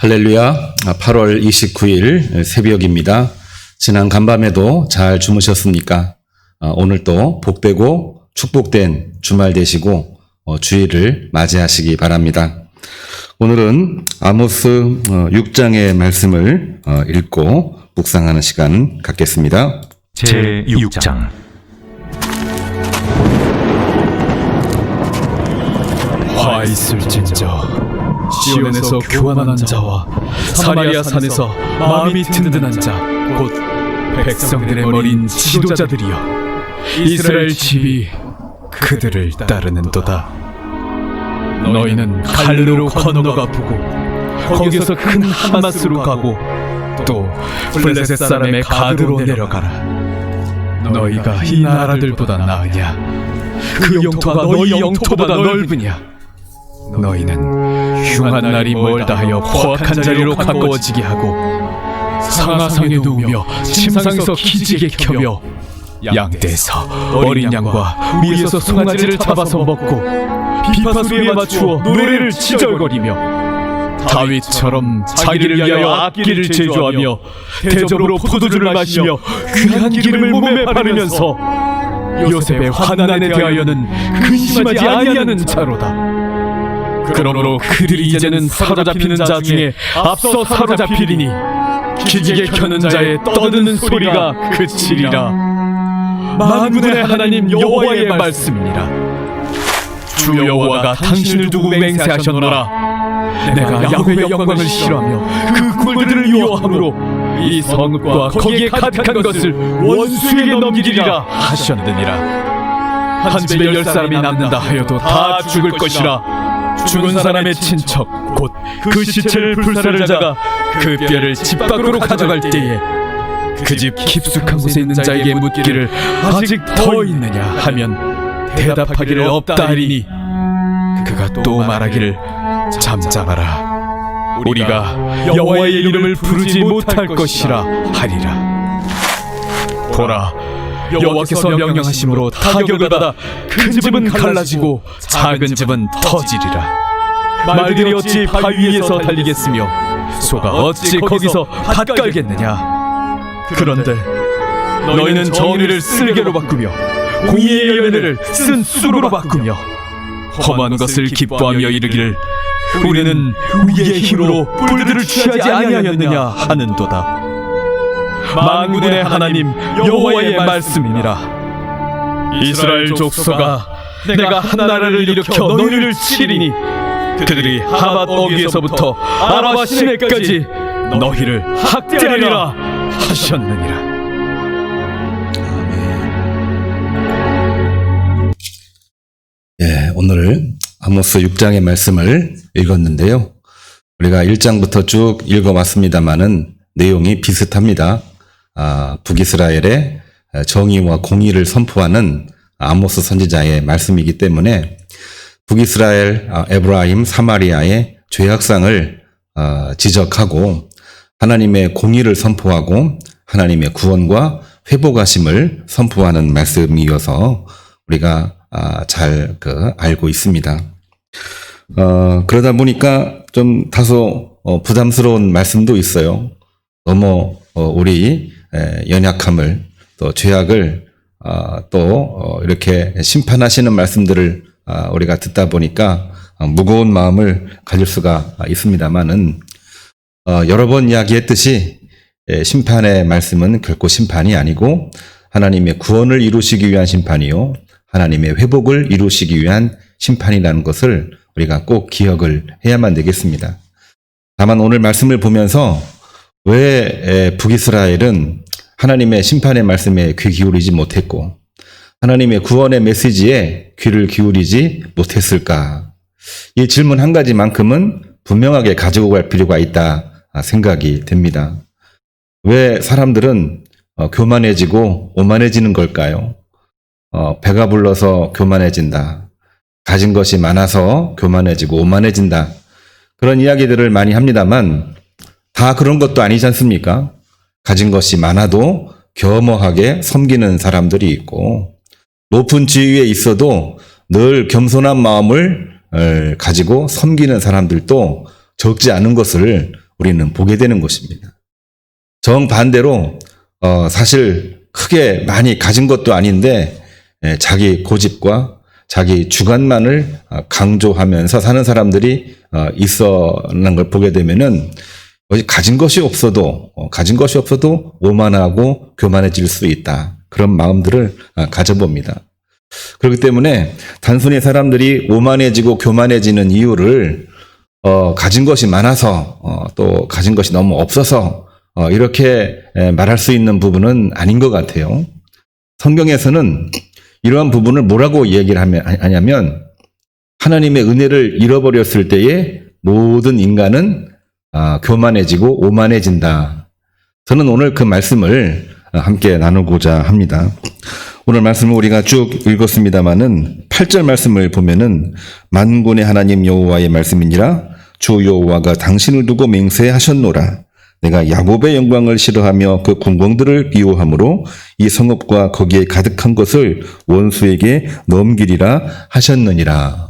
할렐루야. 8월 29일 새벽입니다. 지난 간밤에도 잘 주무셨습니까? 오늘 또 복되고 축복된 주말 되시고 주일을 맞이하시기 바랍니다. 오늘은 아모스 6장의 말씀을 읽고 묵상하는 시간 갖겠습니다. 제6장. 화 있을진저 시온에서 교만한 자와 사마리아 산에서 마음이 든든한 자 곧 백성들의 머리인 지도자들이여, 이스라엘 집이 그들을 따르는도다. 너희는 갈르로 건너가 보고 거기서 큰 하마스로 가고 또 블레셋 사람의 가드로 내려가라. 너희가 이 나라들보다 나으냐? 그 영토가 너희 영토보다 넓으냐? 너희는 흉한 날이 멀다 하여 포악한 자리로 가까워지게 하고 상하상에 누우며 침상에서 기지개 켜며 양떼에서 어린 양과 위에서 송아지를 잡아서 먹고 비파 소리에 맞추어 노래를 지절거리며 다윗처럼 자기를 위하여 악기를 제조하며 대접으로 포도주를 마시며 귀한 기름을 몸에 바르면서 요셉의 환난에 대하여는 근심하지 아니하는 자로다. 그러므로 그들이 이제는 사로잡히는 자 중에 앞서 사로잡히리니 기지개 켜는 자의 떠드는 소리가 그치리라. 만군의 하나님 여호와의 말씀이니라. 주 여호와가 당신을 두고 맹세하셨노라. 내가 야훼의 영광을 싫어하며 그 굴들을 미워함으로 이 성읍과 거기에 가득한 것을 원수에게 넘기리라 하셨느니라. 한 집에 10사람이 남는다 하여도 다 죽을 것이라. 죽은 사람의 친척 곧 그 시체를 불사를 자가 그 뼈를 집 밖으로 가져갈 때에 그 집 깊숙한 곳에 있는 자에게 묻기를 아직 더 있느냐 하면 대답하기를 없다 하리니 그가 또 말하기를 잠잠하라. 우리가 여호와의 이름을 부르지 못할 것이라 하리라. 보라, 여호와께서 명령하심으로 타격을 받아 큰 집은 갈라지고 작은 집은 터지리라. 말들이 어찌 바위 위에서 달리겠으며 소가 어찌 거기서 밭 깔겠느냐. 그런데 너희는 정의를 쓸개로 바꾸며 공의의 열매를 쓴 쑥으로 바꾸며 험한 것을 기뻐하며 이르기를 우리는 우리의 힘으로 뿔들을 취하지 아니하였느냐 하는도다. 만군의 하나님 여호와의 말씀이니라. 이스라엘 족속아, 내가 한 나라를 일으켜 너희를 치리니 그들이 하맛 어귀에서부터 아라바 시내까지 너희를 학대하리라 하셨느니라. 오늘 아모스 6장의 말씀을 읽었는데요. 우리가 1장부터 쭉 읽어왔습니다마는 내용이 비슷합니다. 북이스라엘의 정의와 공의를 선포하는 아모스 선지자의 말씀이기 때문에 북이스라엘, 에브라임, 사마리아의 죄악상을 지적하고 하나님의 공의를 선포하고 하나님의 구원과 회복하심을 선포하는 말씀이어서 우리가 잘 알고 있습니다. 그러다 보니까 좀 다소 부담스러운 말씀도 있어요. 너무 우리 연약함을 또 죄악을 또 이렇게 심판하시는 말씀들을 우리가 듣다 보니까 무거운 마음을 가질 수가 있습니다만은 여러 번 이야기했듯이 심판의 말씀은 결코 심판이 아니고 하나님의 구원을 이루시기 위한 심판이요 하나님의 회복을 이루시기 위한 심판이라는 것을 우리가 꼭 기억을 해야만 되겠습니다. 다만 오늘 말씀을 보면서 왜 북이스라엘은 하나님의 심판의 말씀에 귀 기울이지 못했고 하나님의 구원의 메시지에 귀를 기울이지 못했을까? 이 질문 한 가지만큼은 분명하게 가지고 갈 필요가 있다 생각이 됩니다. 왜 사람들은 교만해지고 오만해지는 걸까요? 배가 불러서 교만해진다. 가진 것이 많아서 교만해지고 오만해진다. 그런 이야기들을 많이 합니다만 다 그런 것도 아니지 않습니까? 가진 것이 많아도 겸허하게 섬기는 사람들이 있고 높은 지위에 있어도 늘 겸손한 마음을 가지고 섬기는 사람들도 적지 않은 것을 우리는 보게 되는 것입니다. 정반대로 사실 크게 많이 가진 것도 아닌데 자기 고집과 자기 주관만을 강조하면서 사는 사람들이 있어는 걸 보게 되면은 가진 것이 없어도 오만하고 교만해질 수 있다. 그런 마음들을 가져봅니다. 그렇기 때문에 단순히 사람들이 오만해지고 교만해지는 이유를 가진 것이 많아서 또 가진 것이 너무 없어서 이렇게 말할 수 있는 부분은 아닌 것 같아요. 성경에서는 이러한 부분을 뭐라고 얘기를 하냐면 하나님의 은혜를 잃어버렸을 때에 모든 인간은 교만해지고 오만해진다. 저는 오늘 그 말씀을 함께 나누고자 합니다. 오늘 말씀을 우리가 쭉 읽었습니다마는 8절 말씀을 보면은 만군의 하나님 여호와의 말씀이니라 주 여호와가 당신을 두고 맹세하셨노라. 내가 야곱의 영광을 싫어하며 그 궁궐들을 미워함으로 이 성읍과 거기에 가득한 것을 원수에게 넘기리라 하셨느니라.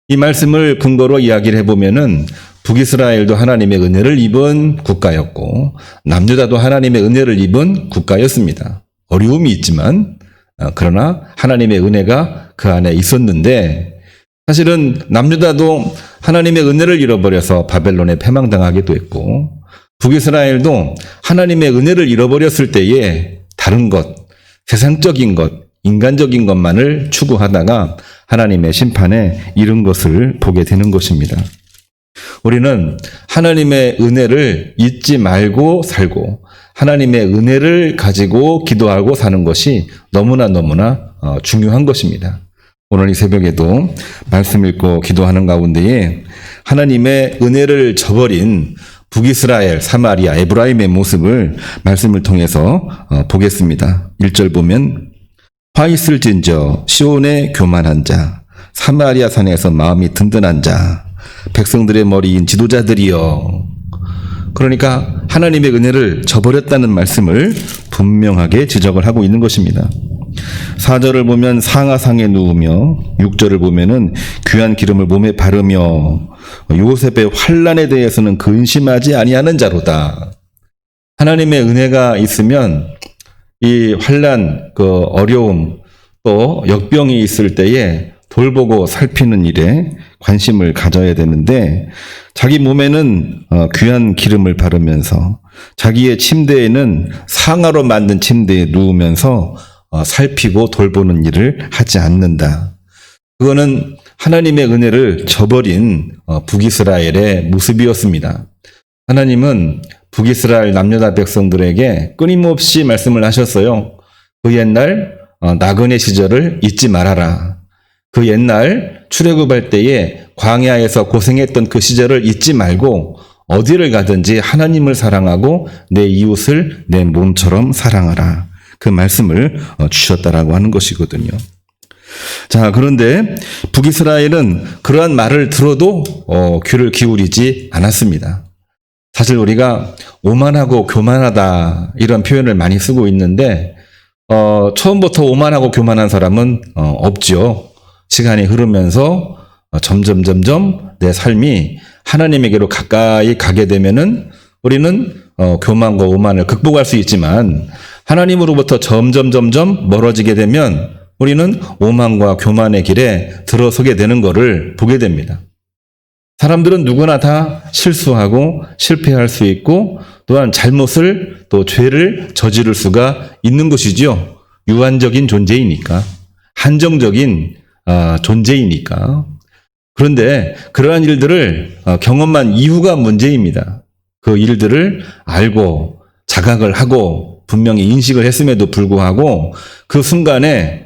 이 말씀을 근거로 이야기를 해보면은 북이스라엘도 하나님의 은혜를 입은 국가였고 남유다도 하나님의 은혜를 입은 국가였습니다. 어려움이 있지만 그러나 하나님의 은혜가 그 안에 있었는데 사실은 남유다도 하나님의 은혜를 잃어버려서 바벨론에 패망당하기도 했고 북이스라엘도 하나님의 은혜를 잃어버렸을 때에 다른 것, 세상적인 것, 인간적인 것만을 추구하다가 하나님의 심판에 이른 것을 보게 되는 것입니다. 우리는 하나님의 은혜를 잊지 말고 살고 하나님의 은혜를 가지고 기도하고 사는 것이 너무나 중요한 것입니다. 오늘 이 새벽에도 말씀 읽고 기도하는 가운데에 하나님의 은혜를 저버린 북이스라엘, 사마리아, 에브라임의 모습을 말씀을 통해서 보겠습니다. 1절 보면 화 있을진저 시온의 교만한 자, 사마리아 산에서 마음이 든든한 자, 백성들의 머리인 지도자들이여. 그러니까 하나님의 은혜를 저버렸다는 말씀을 분명하게 지적을 하고 있는 것입니다. 4절을 보면 상하상에 누우며 6절을 보면은 귀한 기름을 몸에 바르며 요셉의 환난에 대해서는 근심하지 아니하는 자로다. 하나님의 은혜가 있으면 이 환난, 그 어려움, 또 역병이 있을 때에 돌보고 살피는 일에 관심을 가져야 되는데 자기 몸에는 귀한 기름을 바르면서 자기의 침대에는 상아로 만든 침대에 누우면서 살피고 돌보는 일을 하지 않는다. 그거는 하나님의 은혜를 저버린 북이스라엘의 모습이었습니다. 하나님은 북이스라엘 남유다 백성들에게 끊임없이 말씀을 하셨어요. 그 옛날 나그네 시절을 잊지 말아라. 그 옛날 출애굽할 때에 광야에서 고생했던 그 시절을 잊지 말고 어디를 가든지 하나님을 사랑하고 내 이웃을 내 몸처럼 사랑하라. 그 말씀을 주셨다라고 하는 것이거든요. 자, 그런데 북이스라엘은 그러한 말을 들어도 귀를 기울이지 않았습니다. 사실 우리가 오만하고 교만하다 이런 표현을 많이 쓰고 있는데 처음부터 오만하고 교만한 사람은 없죠. 시간이 흐르면서 점점 내 삶이 하나님에게로 가까이 가게 되면은 우리는 교만과 오만을 극복할 수 있지만 하나님으로부터 점점 멀어지게 되면 우리는 오만과 교만의 길에 들어서게 되는 것을 보게 됩니다. 사람들은 누구나 다 실수하고 실패할 수 있고 또한 잘못을 또 죄를 저지를 수가 있는 것이지요. 유한적인 존재이니까, 한정적인 존재이니까. 그런데 그러한 일들을 경험한 이유가 문제입니다. 그 일들을 알고 자각을 하고 분명히 인식을 했음에도 불구하고 그 순간에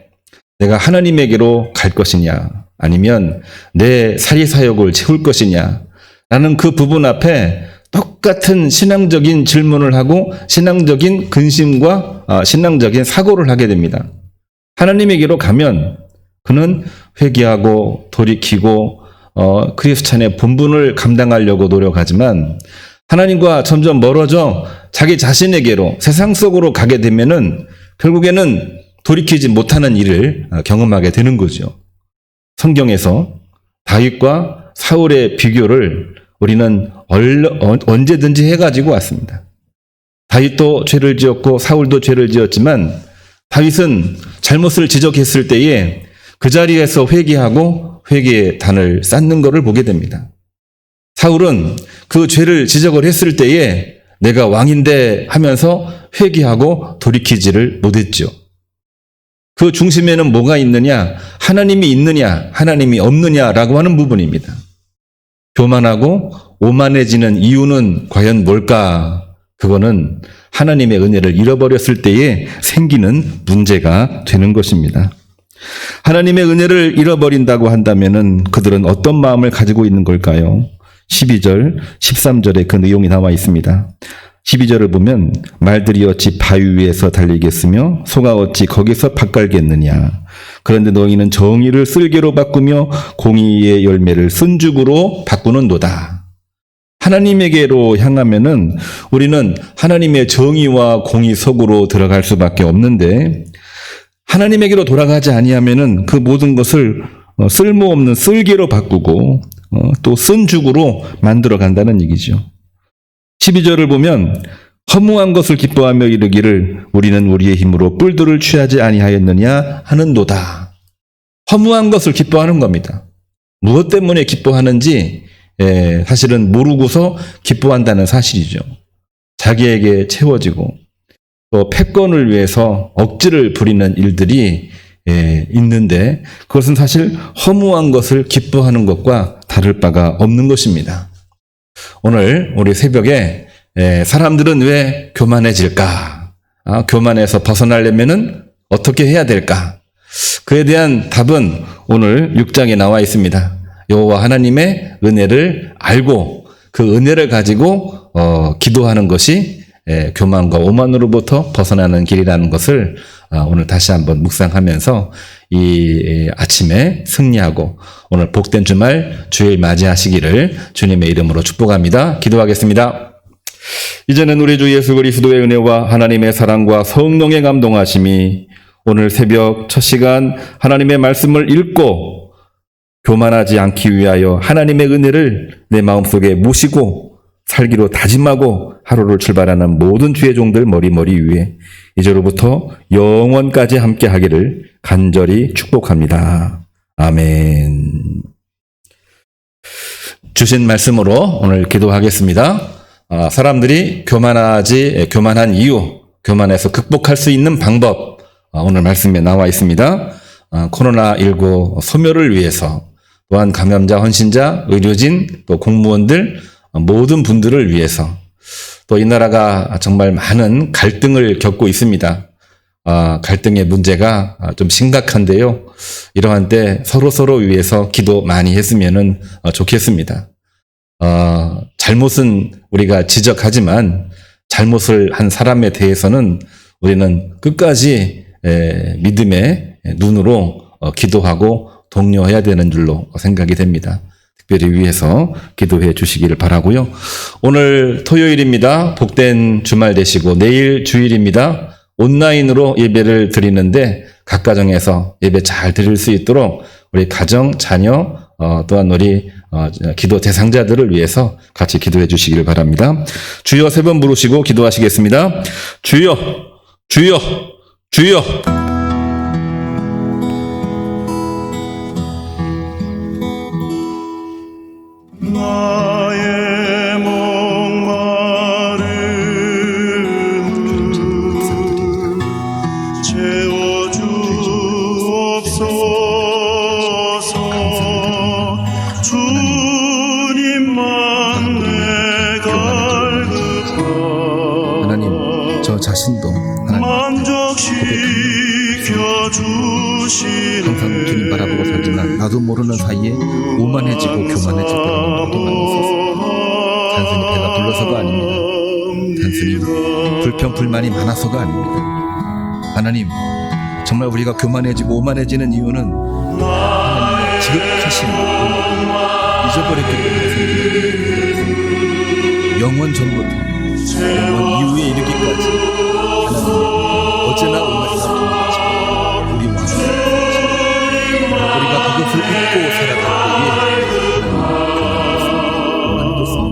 내가 하나님에게로 갈 것이냐 아니면 내 사리사욕을 채울 것이냐 라는 그 부분 앞에 똑같은 신앙적인 질문을 하고 신앙적인 근심과 신앙적인 사고를 하게 됩니다. 하나님에게로 가면 그는 회개하고 돌이키고 크리스찬의 본분을 감당하려고 노력하지만 하나님과 점점 멀어져 자기 자신에게로 세상 속으로 가게 되면은 결국에는 돌이키지 못하는 일을 경험하게 되는 거죠. 성경에서 다윗과 사울의 비교를 우리는 언제든지 해가지고 왔습니다. 다윗도 죄를 지었고 사울도 죄를 지었지만 다윗은 잘못을 지적했을 때에 그 자리에서 회개하고 회개의 단을 쌓는 것을 보게 됩니다. 사울은 그 죄를 지적을 했을 때에 내가 왕인데 하면서 회개하고 돌이키지를 못했죠. 그 중심에는 뭐가 있느냐? 하나님이 있느냐, 하나님이 없느냐라고 하는 부분입니다. 교만하고 오만해지는 이유는 과연 뭘까? 그거는 하나님의 은혜를 잃어버렸을 때에 생기는 문제가 되는 것입니다. 하나님의 은혜를 잃어버린다고 한다면은 그들은 어떤 마음을 가지고 있는 걸까요? 12절, 13절에 그 내용이 나와 있습니다. 12절을 보면 말들이 어찌 바위 위에서 달리겠으며 소가 어찌 거기서 밭갈겠느냐. 그런데 너희는 정의를 쓸개로 바꾸며 공의의 열매를 쓴죽으로 바꾸는도다. 하나님에게로 향하면은 우리는 하나님의 정의와 공의 속으로 들어갈 수밖에 없는데 하나님에게로 돌아가지 아니하면은 그 모든 것을 쓸모없는 쓸개로 바꾸고 또 쓴죽으로 만들어 간다는 얘기죠. 12절을 보면 허무한 것을 기뻐하며 이르기를 우리는 우리의 힘으로 뿔들을 취하지 아니하였느냐 하는도다. 허무한 것을 기뻐하는 겁니다. 무엇 때문에 기뻐하는지 사실은 모르고서 기뻐한다는 사실이죠. 자기에게 채워지고 또 패권을 위해서 억지를 부리는 일들이 있는데 그것은 사실 허무한 것을 기뻐하는 것과 다를 바가 없는 것입니다. 오늘 우리 새벽에 사람들은 왜 교만해질까? 교만에서 벗어나려면은 어떻게 해야 될까? 그에 대한 답은 오늘 6장에 나와 있습니다. 여호와 하나님의 은혜를 알고 그 은혜를 가지고 기도하는 것이 교만과 오만으로부터 벗어나는 길이라는 것을 오늘 다시 한번 묵상하면서 이 아침에 승리하고 오늘 복된 주말 주일 맞이하시기를 주님의 이름으로 축복합니다. 기도하겠습니다. 이제는 우리 주 예수 그리스도의 은혜와 하나님의 사랑과 성령의 감동하심이 오늘 새벽 첫 시간 하나님의 말씀을 읽고 교만하지 않기 위하여 하나님의 은혜를 내 마음속에 모시고 살기로 다짐하고 하루를 출발하는 모든 주의 종들 머리머리 위에 이제로부터 영원까지 함께 하기를 간절히 축복합니다. 아멘. 주신 말씀으로 오늘 기도하겠습니다. 사람들이 교만한 이유, 교만해서 극복할 수 있는 방법 오늘 말씀에 나와 있습니다. 코로나19 소멸을 위해서 또한 감염자, 헌신자, 의료진, 또 공무원들 모든 분들을 위해서 또 이 나라가 정말 많은 갈등을 겪고 있습니다. 갈등의 문제가 좀 심각한데요. 이러한 때 서로 위해서 기도 많이 했으면 좋겠습니다. 잘못은 우리가 지적하지만 잘못을 한 사람에 대해서는 우리는 끝까지 믿음의 눈으로 기도하고 독려해야 되는 줄로 생각이 됩니다. 특별히 위해서 기도해 주시기를 바라고요. 오늘 토요일입니다. 복된 주말 되시고 내일 주일입니다. 온라인으로 예배를 드리는데 각 가정에서 예배 잘 드릴 수 있도록 우리 가정, 자녀 또한 우리 기도 대상자들을 위해서 같이 기도해 주시기를 바랍니다. 주여 세 번 부르시고 기도하시겠습니다. 주여, 주여, 주여. 나의 목마름을 채워주옵소서. 주님만 내 갈급함 하나님, 저 자신도 하나님 만족시켜 주시네. 항상 주님 바라보고 살지만 나도 모르는 사이에 오만해지고 교만해질 때가 너무도 많이 있었습니다. 단순히 배가 불러서가 아닙니다. 단순히 불평, 불만이 많아서가 아닙니다. 하나님, 정말 우리가 교만해지고 오만해지는 이유는 하나님의 지극하신 은혜를 잊어버렸기 때문에 생깁니다. 영원 전부터 영원 이후에 이르기까지 하나님의 어제나 오늘이나 동일하시고 우리 왕 우리가 그것을 잊고 살아갈 때에 하나님의 교만했습니다.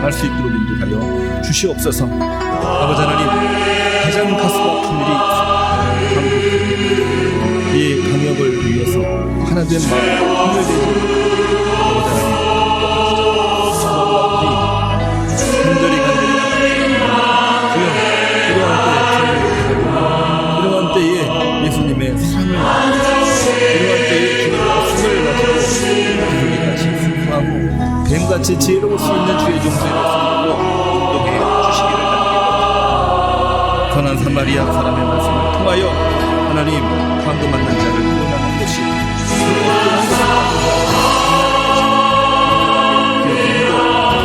감당할 수 있도록 인도하여 주시옵소서. 아버지 하나님, 가장 가슴 아픈 일이 이 방역을 위해서 하나된 마음으로 힘을 내지 아버지 하나님, 간절히 주여, 이러한 때에 예수님의 사랑을 이러한 때에 주님의 말씀을 가지고 우리같이 순수하고 뱀같이 지혜로울 수 있는 주의 종소리를 쓰고 인도해 주시기를 간절히 선한 사마리아 사람의 말씀을 통하여 하나님 광고 만난 자를 구원하는 것이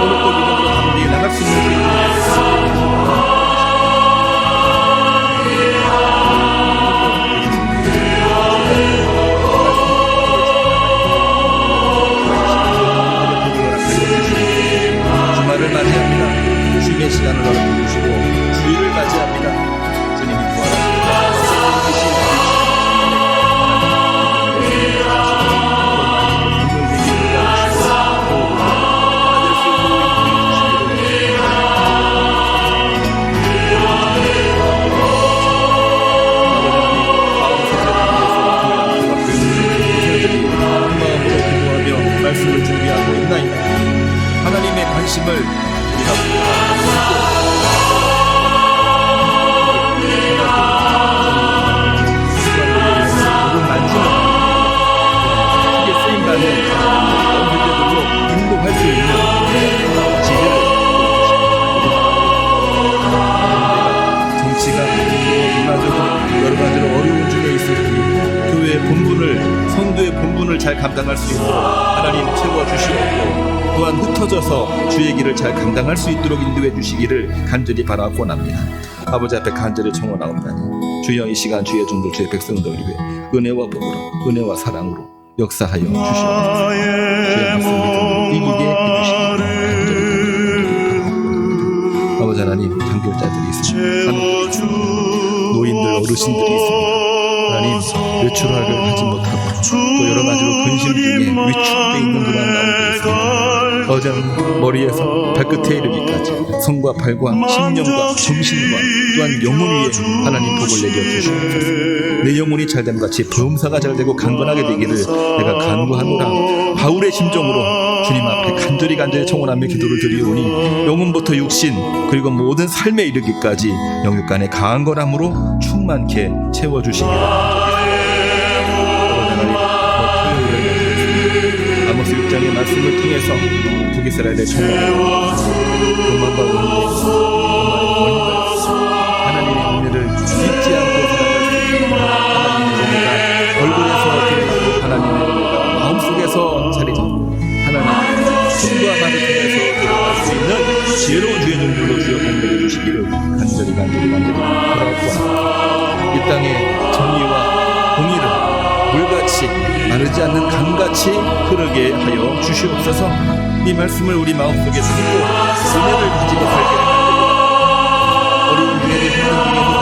오늘도 믿음으로 담대히 나갈 수 있는 주의 주말을 맞이합니다. 주의 시간을 허락해 주시고 주일을 맞이합니다. 주님이 말씀을 준비하고 있나이다. 하나님의 관심을 우리가 조금 만지는 크게 쓰임받는 언제들로 인도할 수 있는 지혜를 정치가 문화적으로 여러 가지로 어려운 중에 있을 때 교회의 본분을 성도의 본분을 잘 감당할 수 있도록 하나님 채워주시옵고 또한 흩어져서 주의 길을 잘 감당할 수 있도록 인도해 주시기를 간절히 바라고 납니다. 아버지 앞에 간절히 청원하옵나니 주여 이 시간 주의 종들 주의 백성들 위해 은혜와 복으로 은혜와 사랑으로 역사하여 주시옵소서. 주의 말씀을 이기게 해주시기를 간절히 바라옵나니 아버지 하나님 장교자들이 있습니다. 노인들 어르신들이 있습니다. 하나님 외출하를 하지 못하고 또 여러 가지로 근심 중에 위축되어 있는 그런 마음들이 있습니다. 어장 머리에서 발끝에 이르기까지 손과 발과 심령과 정신과 또한 영혼 위에 하나님 복을 내려주시옵소서. 내 영혼이 잘됨 같이 범사가 잘되고 강건하게 되기를 내가 간구하노라. 바울의 심정으로 주님 앞에 간절히 청원하며 기도를 드리오니 영혼부터 육신 그리고 모든 삶에 이르기까지 영육간의 강한 거람으로 충만케 채워주시기를 아모스 6장의 말씀을 통해서 북이스라엘의 평화를 도망과 하나님의 은혜를 잊지 않고 살아갈 수 있는 하나님의 은혜가 얼굴에서 드러나고 하나님의 은혜가 마음속에서 자리 잡고 하나님의 손과 말을 통해서 들어갈 수 있는 지혜로운 주의 종들로 주여 공백해 주시기를 간절히 바라옵고 이 땅의 정의와 공의를 물같이 마르지 않는 강같이 흐르게 하여 주시옵소서. 이 말씀을 우리 마음속에 품고 은혜를 가지고 살게 하옵소서. 어려운 중에도 힘든 중에도